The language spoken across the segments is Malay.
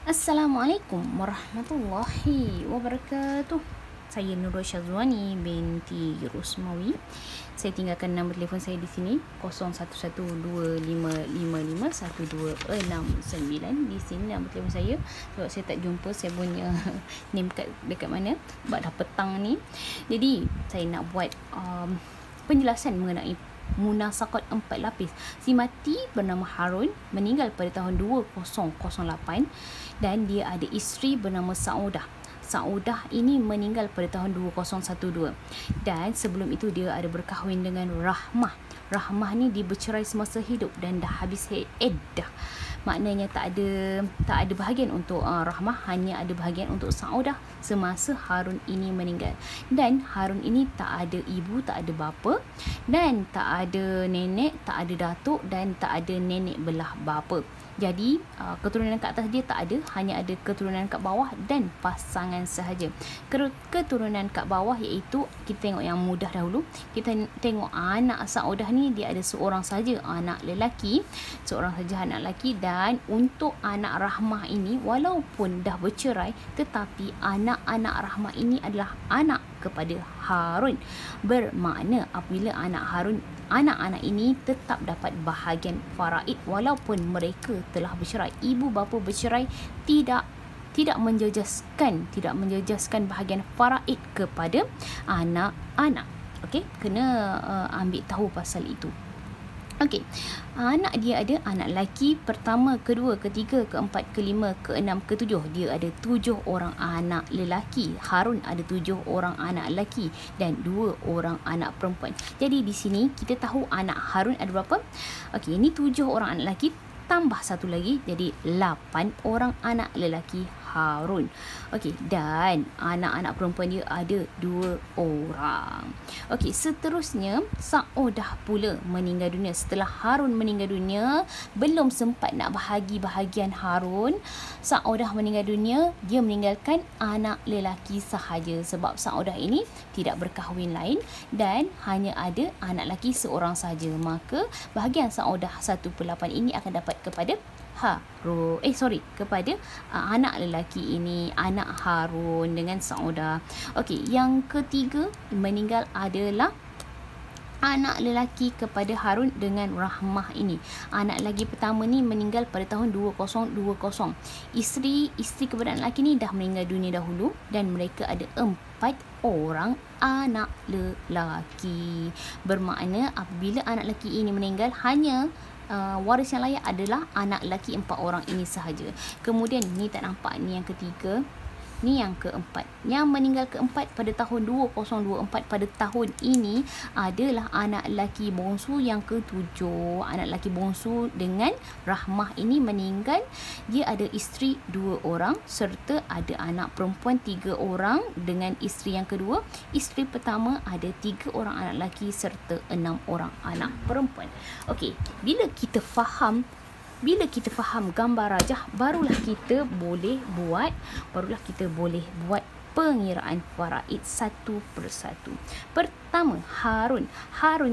Assalamualaikum warahmatullahi wabarakatuh. Saya Nurul Syazwani binti Rusmawi. Saya tinggalkan nombor telefon saya di sini 0112555169. Di sini nombor telefon saya. Sebab saya tak jumpa saya punya name card dekat mana. Sebab dah petang ni. Jadi saya nak buat penjelasan mengenai munasaqat 4 lapis. Si mati bernama Harun meninggal pada tahun 2008 dan dia ada isteri bernama Saudah. Saudah ini meninggal pada tahun 2012 dan sebelum itu dia ada berkahwin dengan Rahmah. Rahmah ni dia bercerai semasa hidup dan dah habis iddah. Maknanya tak ada bahagian untuk Rahmah, hanya ada bahagian untuk Saudah semasa Harun ini meninggal. Dan Harun ini tak ada ibu, tak ada bapa, dan tak ada nenek, tak ada datuk, dan tak ada nenek belah bapa. Jadi keturunan kat atas dia tak ada, hanya ada keturunan kat bawah dan pasangan sahaja. Keturunan kat bawah iaitu, kita tengok yang mudah dahulu. Kita tengok anak Saudah ni dia ada seorang saja anak lelaki, dan untuk anak Rahmah ini walaupun dah bercerai tetapi anak-anak Rahmah ini adalah anak kepada Harun. Bermakna apabila anak-anak ini tetap dapat bahagian faraid walaupun mereka telah bercerai. Ibu bapa bercerai tidak menjejaskan bahagian faraid kepada anak-anak. Okey, kena ambil tahu pasal itu. Okey, anak dia ada anak lelaki pertama, kedua, ketiga, keempat, kelima, keenam, ketujuh. Dia ada 7 orang anak lelaki. Harun ada 7 orang anak lelaki dan 2 orang anak perempuan. Jadi di sini kita tahu anak Harun ada berapa? Okey, ini 7 orang anak lelaki tambah satu lagi, jadi 8 orang anak lelaki Harun. Okey, dan anak-anak perempuan dia ada 2 orang. Okey, seterusnya Saudah pula meninggal dunia. Setelah Harun meninggal dunia, belum sempat nak bahagi bahagian Harun, Saudah meninggal dunia. Dia meninggalkan anak lelaki sahaja sebab Saudah ini tidak berkahwin lain dan hanya ada anak lelaki seorang sahaja. Maka bahagian Saudah 1/8 ini akan dapat kepada kepada anak lelaki ini, anak Harun dengan Saudah. Okey, yang ketiga meninggal adalah anak lelaki kepada Harun dengan Rahmah ini. Anak lelaki pertama ni meninggal pada tahun 2020. Isteri kepada anak lelaki ni dah meninggal dunia dahulu dan mereka ada 4 orang anak lelaki. Bermakna apabila anak lelaki ini meninggal, hanya waris yang layak adalah anak lelaki 4 orang ini sahaja. Kemudian ni tak nampak, ni yang ketiga, ni yang keempat. Yang meninggal keempat pada tahun 2024 pada tahun ini adalah anak lelaki bongsu yang ke-7. Anak lelaki bongsu dengan Rahmah ini meninggal. Dia ada isteri 2 orang serta ada anak perempuan 3 orang dengan isteri yang kedua. Isteri pertama ada 3 orang anak lelaki serta 6 orang anak perempuan. Okey, bila kita faham gambar rajah, barulah kita boleh buat pengiraan faraid satu persatu. Pertama, Harun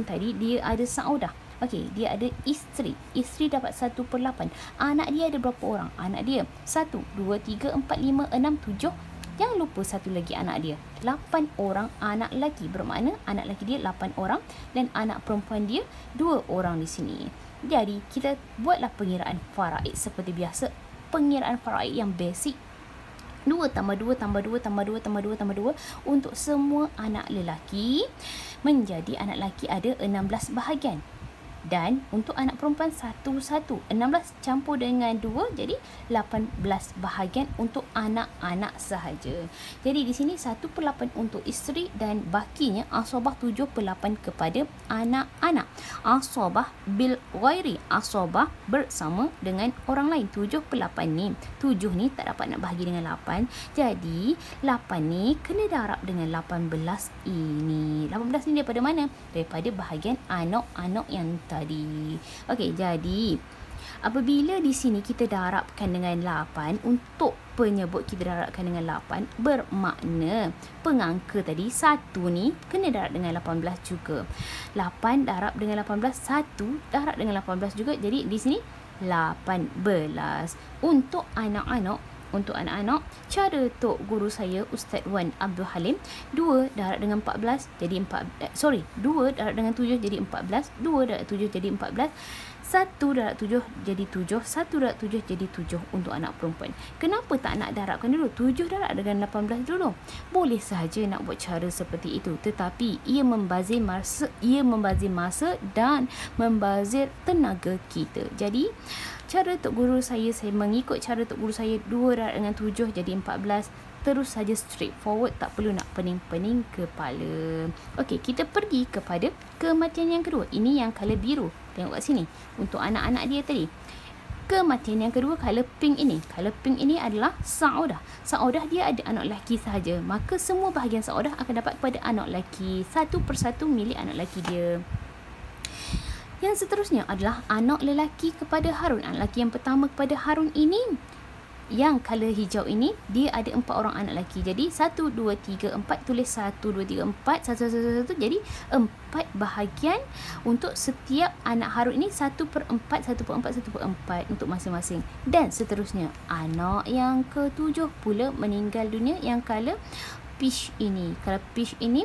tadi dia ada Saudah. Okey, dia ada isteri dapat 1/8. Anak dia ada berapa orang? Anak dia 1, 2, 3, 4, 5, 6, 7. Jangan lupa satu lagi anak dia, 8 orang anak lelaki. Bermakna anak lelaki dia 8 orang dan anak perempuan dia 2 orang di sini. Jadi kita buatlah pengiraan faraid seperti biasa. Pengiraan faraid yang basic, 2 tambah 2 tambah 2 tambah 2 tambah 2 tambah 2 untuk semua anak lelaki menjadi anak lelaki ada 16 bahagian. Dan untuk anak perempuan 1, 16 campur dengan 2 jadi 18 bahagian untuk anak-anak sahaja. Jadi di sini 1/8 untuk isteri dan bakinya asabah 7/8 kepada anak-anak. Asabah bil ghairi, asabah bersama dengan orang lain. 7/8 ni, 7 ni tak dapat nak bahagi dengan 8. Jadi 8 ni kena darab dengan 18 ini. 18 ni daripada mana? Daripada bahagian anak-anak yang tadi. Okey, jadi apabila di sini kita darabkan dengan 8, untuk penyebut kita darabkan dengan 8, bermakna pengangka tadi 1 ni kena darab dengan 18 juga. 8 darab dengan 18, 1 darab dengan 18 juga. Jadi di sini 18. Untuk anak-anak untuk anak-anak, cara Tok Guru saya Ustaz Wan Abdul Halim, 2 darab dengan 14 jadi 2 darab dengan 7 jadi 14, 2 darab 7 jadi 14, 1 darab 7 jadi 7, 1 darab 7 jadi 7 untuk anak perempuan. Kenapa tak nak darabkan dulu? 7 darab dengan 18 dulu. Boleh sahaja nak buat cara seperti itu, tetapi ia membazir masa dan membazir tenaga kita. Jadi cara Tok Guru saya mengikut cara Tok Guru saya, 2 darab dengan 7 jadi 14. Terus saja straightforward, tak perlu nak pening-pening kepala. Okey, kita pergi kepada kematian yang kedua. Ini yang color biru. Tengok kat sini. Untuk anak-anak dia tadi. Kematian yang kedua, color pink ini. Color pink ini adalah Saudah. Saudah dia ada anak lelaki sahaja. Maka semua bahagian Saudah akan dapat kepada anak lelaki. Satu persatu milik anak lelaki dia. Yang seterusnya adalah anak lelaki kepada Harun. Anak lelaki yang pertama kepada Harun ini, yang color hijau ini, dia ada 4 orang anak lelaki. Jadi 1, 2, 3, 4. Tulis 1, 2, 3, 4. 1, 1, 1, 1. Jadi 4 bahagian untuk setiap anak Harun ini. 1/4, 1/4, 1/4 untuk masing-masing. Dan seterusnya, anak yang ke-7 pula meninggal dunia, yang color peach ini. Color peach ini,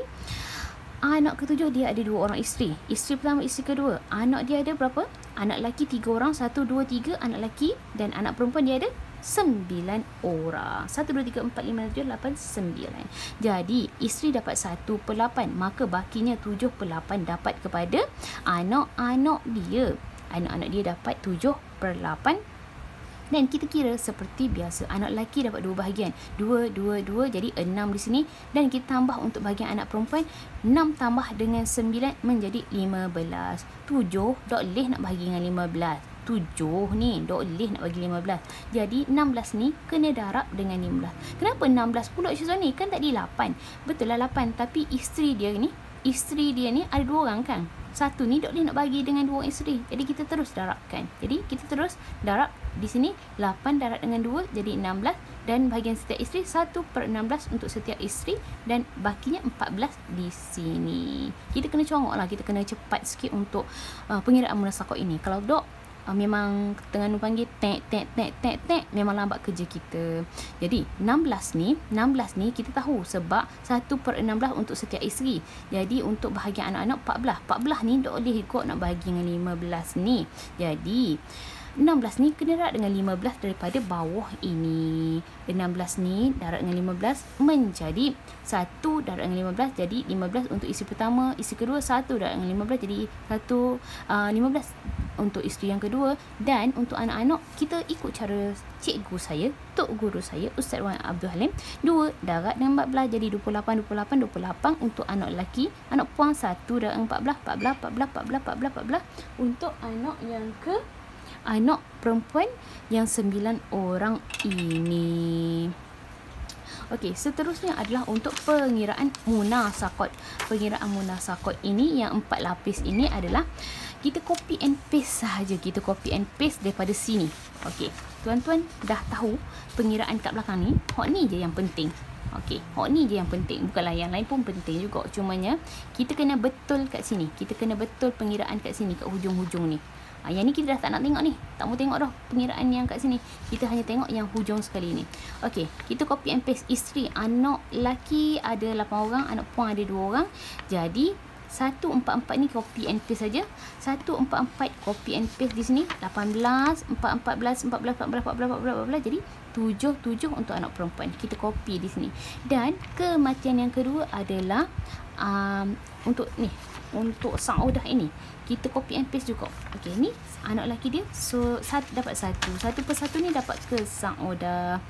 anak ke-7 dia ada 2 orang isteri. Isteri pertama, isteri kedua. Anak dia ada berapa? Anak lelaki 3 orang. 1, 2, 3 anak lelaki. Dan anak perempuan dia ada 9 orang. 1, 2, 3, 4, 5, 6, 7, 8, 9. Jadi isteri dapat 1/8. Maka bakinya 7/8 dapat kepada anak-anak dia. Anak-anak dia dapat 7/8. Dan kita kira seperti biasa. Anak lelaki dapat 2 bahagian. 2, 2, 2. Jadi 6 di sini. Dan kita tambah untuk bahagian anak perempuan. 6 tambah dengan 9 menjadi 15. 7 dok leh nak bahagi dengan 15. 7 ni dok leh nak bagi 15. Jadi 16 ni kena darab dengan 15. Kenapa 16 pula Syazwani? Kan tadi 8. Betul lah 8. Tapi isteri dia ni ada 2 orang kan. Satu ni dok dia nak bagi dengan 2 orang isteri. Jadi kita terus darabkan. Jadi kita terus darab di sini. 8 darab dengan 2 jadi 16. Dan bahagian setiap isteri 1/16 untuk setiap isteri. Dan bakinya 14 di sini. Kita kena congok lah. Kita kena cepat sikit untuk pengiraan munasakot ini. Kalau dok memang Terengganu panggil tek, memang lambat kerja kita. Jadi 16 ni kita tahu sebab 1/16 untuk setiap isteri. Jadi untuk bahagian anak-anak 14 ni dok boleh ikut nak bahagi dengan 15 ni. Jadi 16 ni kena darab dengan 15 daripada bawah ini. 16 ni darab dengan 15 menjadi 1 darab dengan 15. Jadi 15 untuk isteri pertama. Isteri kedua 1 darab dengan 15. Jadi 15 untuk isteri yang kedua. Dan untuk anak-anak kita ikut cara cikgu saya, Tok Guru saya Ustaz Wan Abdul Halim. 2 darab dengan 14 jadi 28 untuk anak lelaki. Anak puan 1 darab dengan 14 untuk anak perempuan yang 9 orang ini. Okey, seterusnya adalah untuk pengiraan munasakot. Pengiraan munasakot ini yang 4 lapis ini adalah kita copy and paste sahaja. Kita copy and paste daripada sini. Okey, tuan-tuan dah tahu pengiraan kat belakang ni. Hak ni je yang penting. Okey, hak ni je yang penting. Bukanlah yang lain pun penting juga. Cumanya kita kena betul kat sini. Kita kena betul pengiraan kat sini, kat hujung-hujung ni. Yang ni kita dah tak nak tengok ni. Tak mau tengok dah pengiraan yang kat sini. Kita hanya tengok yang hujung sekali ni. Okey, kita copy and paste isteri. Anak lelaki ada 8 orang, anak puan ada 2 orang. Jadi 1/4 ni copy and paste saja. 1/4 copy and paste di sini. 18, 14, 14. Jadi 7 untuk anak perempuan. Kita copy di sini. Dan kematian yang kedua adalah untuk ni, untuk Saudah ini. Kita copy and paste juga. Okey, ni anak lelaki dia. So dapat 1. 1/1 ni dapat ke Saudah.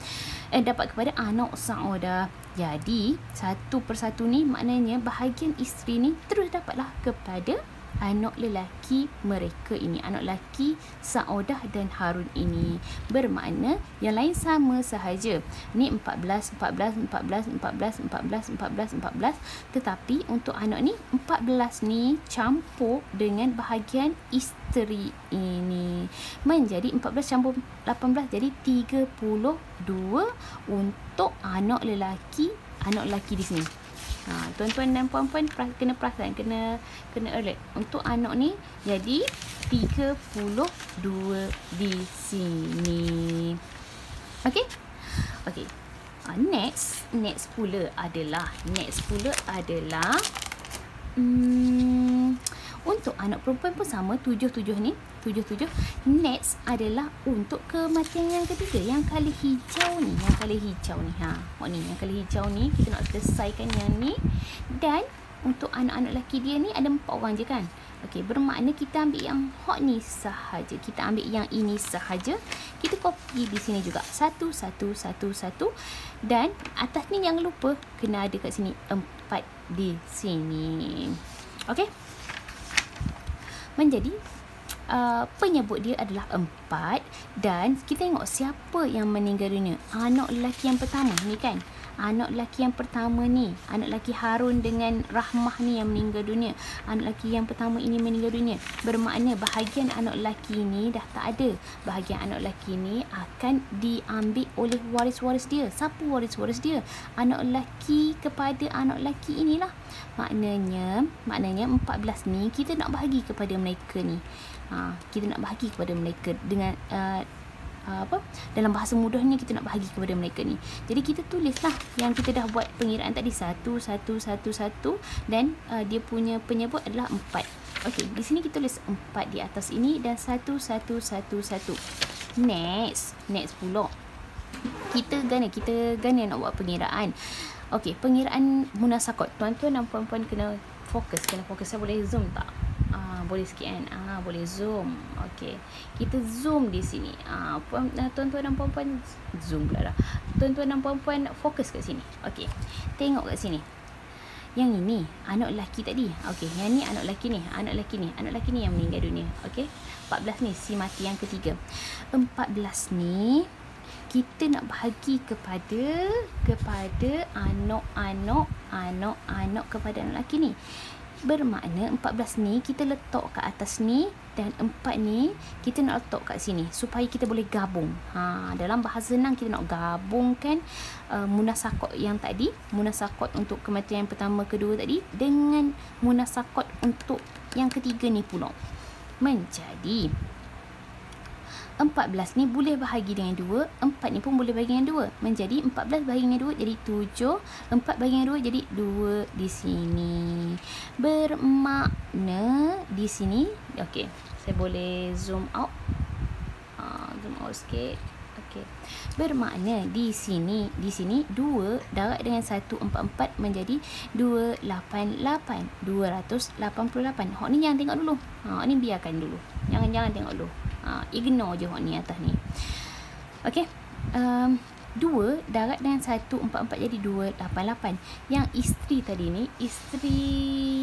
Dapat kepada anak Saudah. Jadi 1/1 ni maknanya bahagian isteri ni terus dapatlah kepada anak lelaki mereka ini. Anak lelaki Saudah dan Harun ini. Bermakna yang lain sama sahaja. Ni 14. Tetapi untuk anak ni 14 ni campur dengan bahagian isteri ini. Menjadi 14 campur 18 jadi 32 untuk anak lelaki di sini. Tuan-tuan dan puan-puan kena perasan, kena alert. Untuk anak ni jadi 32 di sini. Okey. Okey. Next pula adalah untuk anak perempuan pun sama, 77 ni. 77. Next adalah untuk kematian yang ketiga, yang kali hijau ni. Ha, ni yang kali hijau ni kita nak selesaikan yang ni. Dan untuk anak-anak lelaki dia ni ada 4 orang je kan. Okey, bermakna kita ambil yang hot ni sahaja. Kita ambil yang ini sahaja. Kita copy di sini juga. 1, 1, 1, 1. Dan atas ni jangan lupa kena ada kat sini 4 di sini. Okey. Menjadi penyebut dia adalah 4. Dan kita tengok siapa yang meninggal dunia. Anak lelaki yang pertama ni kan. Anak lelaki yang pertama ni, anak lelaki Harun dengan Rahmah ni yang meninggal dunia. Anak lelaki yang pertama ini meninggal dunia. Bermakna bahagian anak lelaki ni dah tak ada. Bahagian anak lelaki ni akan diambil oleh waris-waris dia. Siapa waris-waris dia? Anak lelaki kepada anak lelaki inilah. Maknanya 14 ni kita nak bahagi kepada mereka ni. Kita nak bahagi kepada mereka dengan dalam bahasa mudahnya kita nak bahagi kepada mereka ni. Jadi kita tulislah yang kita dah buat pengiraan tadi, 1, 1, 1, 1 dan dia punya penyebut adalah 4. Okey, di sini kita tulis 4 di atas ini dan 1, 1, 1, 1. Next pula. Kita gana nak buat pengiraan. Okey, pengiraan munasakot. Tuan-tuan dan puan-puan kena fokus. Saya boleh zoom tak? Boleh sikit kan? Boleh zoom. Okey. Kita zoom di sini. Tuan-tuan dan puan-puan zoom pula dah. Tuan-tuan dan puan-puan fokus kat sini. Okey. Tengok kat sini. Yang ini anak lelaki tadi. Okey, yang ni anak lelaki ni. Anak lelaki ni yang meninggal dunia. Okey. 14 ni si mati yang ketiga. 14 ni kita nak bahagi kepada anak-anak kepada anak lelaki ni. Bermakna 14 ni kita letak kat atas ni dan 4 ni kita nak letak kat sini supaya kita boleh gabung. Dalam bahasa senang kita nak gabungkan munasakot yang tadi, munasakot untuk kematian yang pertama, kedua tadi dengan munasakot untuk yang ketiga ni pula. Menjadi 14 ni boleh bahagi dengan 2, 4 ni pun boleh bahagi dengan 2. Menjadi 14 bahagi dengan 2 jadi 7, 4 bahagi dengan 2 jadi 2 di sini. Bermakna di sini, okey, saya boleh zoom out sikit. Okey. Bermakna di sini 2 darab dengan 144 menjadi 288. 288. Hak ni jangan tengok dulu. Hak ni biarkan dulu. Jangan tengok dulu. Ignore je hak ni atas ni. Okey. 2 darab dengan 144 jadi 288. Yang isteri tadi ni, isteri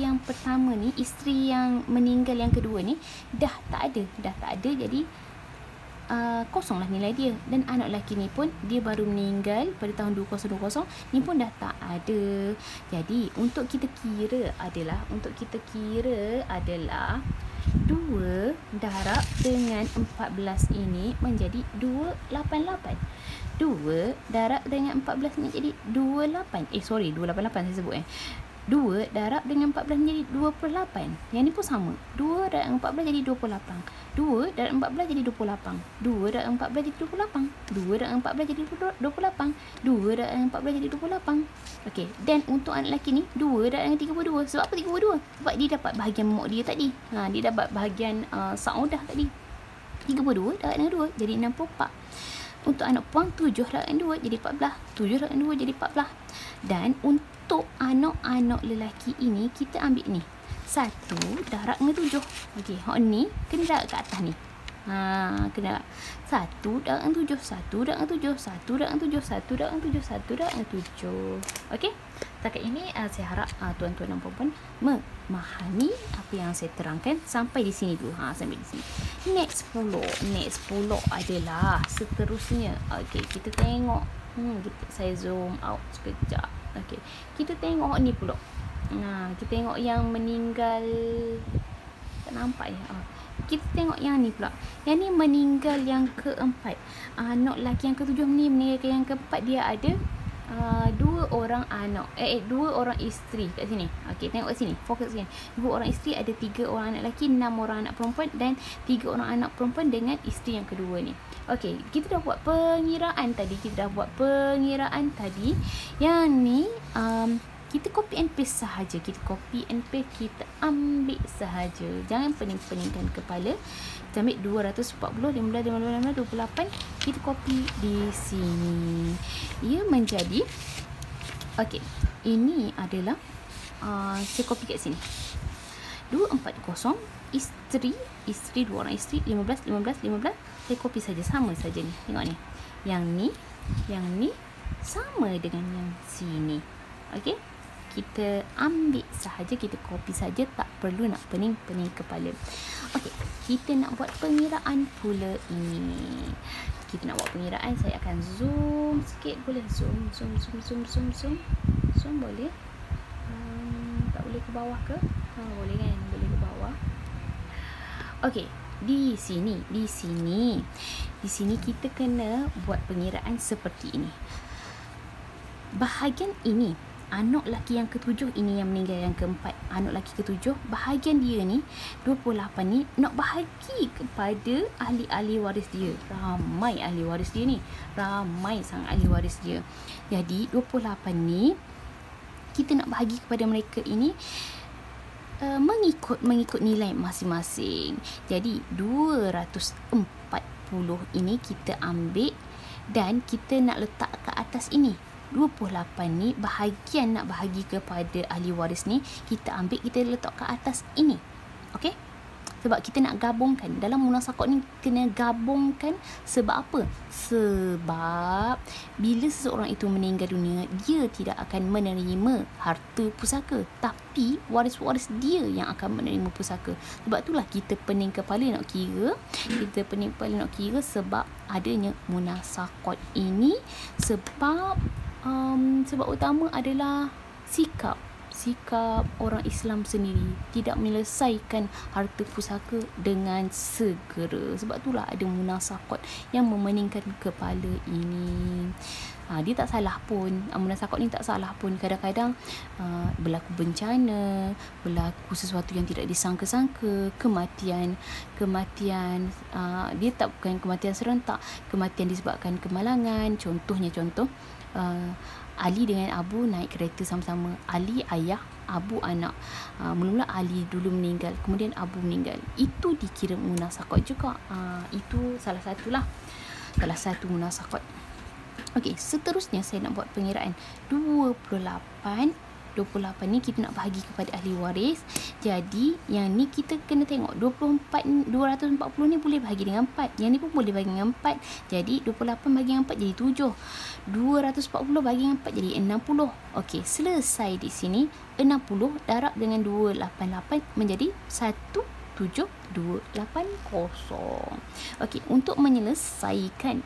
yang pertama ni, isteri yang meninggal yang kedua ni dah tak ada jadi kosonglah nilai dia. Dan anak lelaki ni pun dia baru meninggal pada tahun 2020 ni pun dah tak ada. Jadi untuk kita kira adalah 2 darab dengan 14 ini menjadi 288. 2 darab dengan 14 ni jadi 288 saya sebut 2 darab dengan 14 jadi 28. Yang ni pun sama. 2 darab dengan 14 jadi 28. 2 darab dengan 14 jadi 28. 2 darab dengan 14 jadi 28. 2 darab dengan 14 jadi 28. 2 darab dengan 14 jadi 28. Okey, dan untuk anak lelaki ni 2 darab dengan 32. Sebab apa 32? Sebab dia dapat bahagian mak dia tadi. Dia dapat bahagian saudah tadi. 32 darab dengan 2 jadi 64. Untuk anak puang 7 darab dengan 2 jadi 14. 7 darab dengan 2 jadi 14. Dan untuk anak-anak lelaki ini kita ambil ni 1 darab dengan 7. Okey, hak ni kena darab kat atas ni. Kena 1 darab dengan 7, 1 darab dengan 7, 1 darab dengan 7, 1 darab dengan 7, 1 darab dengan 7. Okey. Setakat ini saya harap tuan-tuan dan puan-puan memahami apa yang saya terangkan sampai di sini dulu. Sampai di sini. Next pula adalah seterusnya. Okey, kita tengok. Saya zoom out sekejap. Okey, kita tengok ni pula. Kita tengok yang meninggal. Tak nampak ya. Kita tengok yang ni pula. Yang ni meninggal yang keempat. Anak lelaki yang ketujuh ni meninggal yang keempat, dia ada dua orang anak, dua orang isteri kat sini. Okey, tengok kat sini, fokus sini. Dua orang isteri, ada 3 orang anak lelaki, 6 orang anak perempuan dan 3 orang anak perempuan dengan isteri yang kedua ni. Okey, kita dah buat pengiraan tadi. Yang ni kita copy and paste sahaja. Kita ambil sahaja. Jangan pening-peningkan kepala. Kita ambil 240, 15, 28. Kita copy di sini. Ia menjadi, okey, ini adalah saya copy kat sini. 240 isteri, 2 orang isteri, 15. Saya copy saja, sama saja ni. Tengok ni. Yang ni sama dengan yang sini. Okey, kita ambil sahaja, kita copy saja, tak perlu nak pening-pening kepala. Okey, kita nak buat pengiraan pula ini. Saya akan zoom sikit. Boleh zoom boleh. Tak boleh ke bawah ke? Boleh kan? Boleh ke bawah. Okey, di sini kita kena buat pengiraan seperti ini. Bahagian ini, anak lelaki yang ketujuh ini yang meninggal, yang keempat, anak lelaki ketujuh, bahagian dia ni 28 ni nak bahagi kepada ahli-ahli waris dia. Ramai ahli waris dia ni, ramai sangat ahli waris dia. Jadi 28 ni kita nak bahagi kepada mereka ini mengikut nilai masing-masing. Jadi 240 ini kita ambil dan kita nak letak ke atas ini. 28 ni bahagian nak bahagi kepada ahli waris ni, kita ambil, kita letak ke atas ini. Okey? Sebab kita nak gabungkan. Dalam munasakot ni kena gabungkan. Sebab apa? Sebab bila seseorang itu meninggal dunia, dia tidak akan menerima harta pusaka, tapi waris-waris dia yang akan menerima pusaka. Sebab itulah kita pening kepala nak kira. Sebab adanya munasakot ini. Sebab utama adalah sikap orang Islam sendiri tidak menyelesaikan harta pusaka dengan segera. Sebab itulah ada munasakot yang memeningkan kepala ini. Dia tak salah pun, munasakot ni tak salah pun. Kadang-kadang berlaku bencana, berlaku sesuatu yang tidak disangka-sangka, kematian, dia tak bukan kematian serentak, kematian disebabkan kemalangan. Contoh Ali dengan Abu naik kereta sama-sama. Ali ayah, Abu anak. Mula-mula Ali dulu meninggal, kemudian Abu meninggal. Itu dikira munasakot juga. Itu salah satu munasakot. Okey, seterusnya saya nak buat pengiraan 28 ni kita nak bahagi kepada ahli waris. Jadi yang ni kita kena tengok 240 ni boleh bahagi dengan 4. Yang ni pun boleh bahagi dengan 4. Jadi 28 bahagi dengan 4 jadi 7. 240 bahagi dengan 4 jadi 60. Okey, selesai di sini. 60 darab dengan 288 menjadi 17280. Okey, untuk menyelesaikan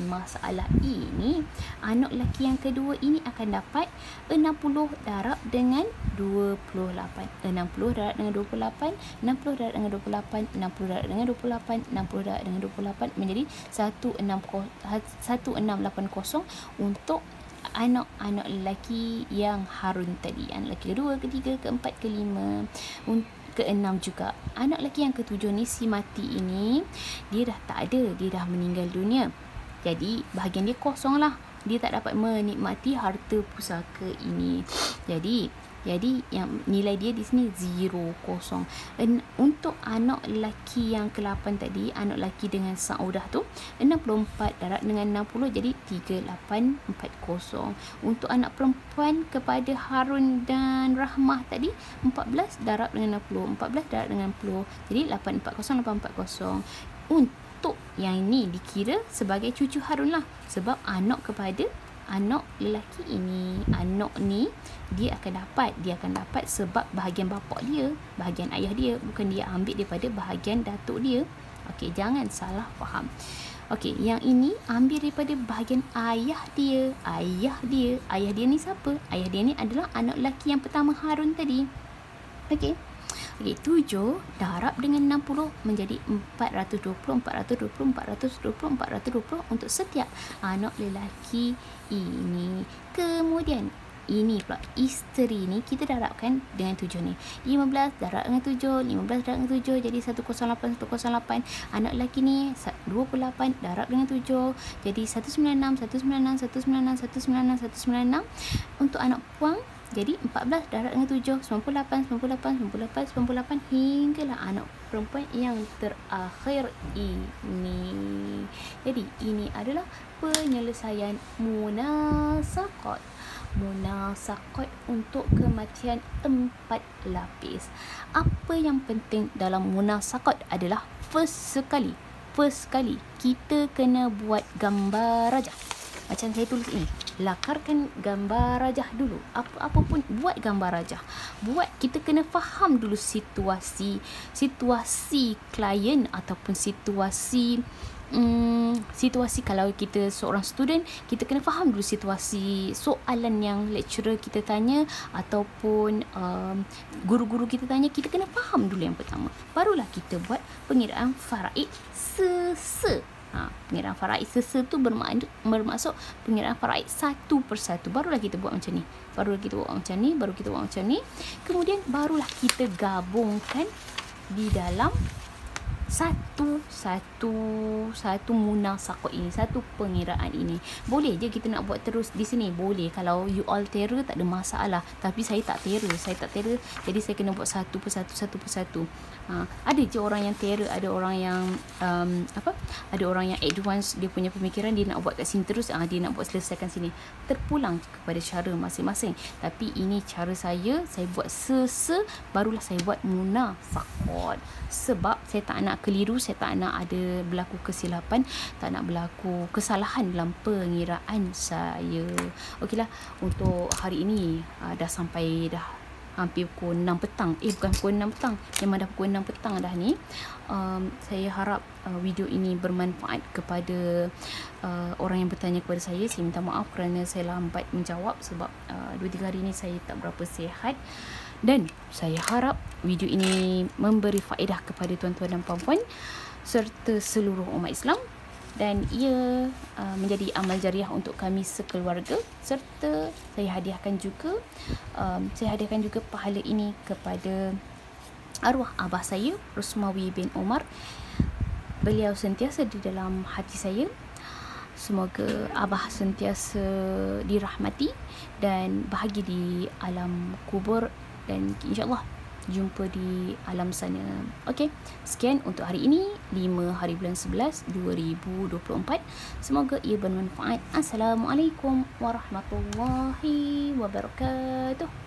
masalah ini, anak lelaki yang kedua ini akan dapat 60 darab dengan 28. 60 darab dengan 28, 60 darab dengan 28, 60 darab dengan 28, 60 darab dengan 28 menjadi 1680 untuk anak-anak lelaki yang harun tadi. Anak lelaki kedua, ketiga, keempat, kelima, keenam juga. Anak lelaki yang ketujuh ni, si mati ini, dia dah tak ada, dia dah meninggal dunia. Jadi bahagian dia kosong lah. Dia tak dapat menikmati harta pusaka ini. Jadi yang nilai dia di sini 0, kosong. Untuk anak lelaki yang ke-8 tadi, anak lelaki dengan Saudah tu, 64 darab dengan 60 jadi 3840. Untuk anak perempuan kepada Harun dan Rahmah tadi, 14 darab dengan 60, 14 darab dengan 60 jadi 840. Untuk yang ni dikira sebagai cucu Harun lah, sebab anak kepada anak lelaki ini. Anak ni dia akan dapat sebab bahagian bapak dia, bahagian ayah dia, bukan dia ambil daripada bahagian datuk dia. Okey, jangan salah faham. Okey, yang ini ambil daripada bahagian ayah dia. Ayah dia ni siapa? Ayah dia ni adalah anak lelaki yang pertama, Harun tadi. Okey. Okey, 7 darab dengan 60 menjadi 420, 420, 420, 420 untuk setiap anak lelaki ini. Kemudian ini pula isteri ni kita darabkan dengan 7 ni. 15 darab dengan 7, 15 darab dengan 7 jadi 108, 108. Anak lelaki ni 28 darab dengan 7 jadi 196, 196, 196, 196, 196. Untuk anak puang jadi 14 darab dengan 7, 98, 98, 98, 98 hinggalah anak perempuan yang terakhir ini. Jadi ini adalah penyelesaian munasaqat. Munasaqat untuk kematian 4 lapis. Apa yang penting dalam munasaqat adalah first sekali kita kena buat gambar rajah. Macam saya tulis ini, lakarkan gambar rajah dulu. Apa pun buat gambar rajah. Kita kena faham dulu situasi klien ataupun situasi kalau kita seorang student, kita kena faham dulu situasi soalan yang lecturer kita tanya ataupun guru-guru kita tanya. Kita kena faham dulu yang pertama, barulah kita buat pengiraan faraid sese. Pengiraan faraid sese tu bermaksud pengiraan faraid satu persatu. Barulah kita buat macam ni, baru kita buat macam ni, kemudian barulah kita gabungkan di dalam satu munasaqat ini, satu pengiraan ini. Boleh je kita nak buat terus di sini, boleh. Kalau you all terror tak ada masalah, tapi saya tak terror, jadi saya kena buat satu persatu. Ada je orang yang terror, ada orang yang ada orang yang advance, dia punya pemikiran dia nak buat kat sini terus, dia nak buat selesaikan sini. Terpulang kepada cara masing-masing. Tapi ini cara saya buat barulah saya buat munasaqat. Sebab saya tak nak keliru, saya tak nak ada berlaku kesilapan, tak nak berlaku kesalahan dalam pengiraan saya. Okeylah, untuk hari ini dah sampai dah hampir pukul 6 petang. Bukan pukul 6 petang, memang dah pukul 6 petang dah ni. Saya harap video ini bermanfaat kepada orang yang bertanya kepada saya. Saya minta maaf kerana saya lambat menjawab sebab 2-3 hari ini saya tak berapa sihat. Dan saya harap video ini memberi faedah kepada tuan-tuan dan puan-puan serta seluruh umat Islam, dan ia menjadi amal jariah untuk kami sekeluarga. Serta saya hadiahkan juga pahala ini kepada arwah abah saya, Rosmawi bin Omar. Beliau sentiasa di dalam hati saya. Semoga abah sentiasa dirahmati dan bahagia di alam kubur, dan insyaAllah jumpa di alam sana. Okey, sekian untuk hari ini, 5 hari bulan 11 2024. Semoga ia bermanfaat. Assalamualaikum warahmatullahi wabarakatuh.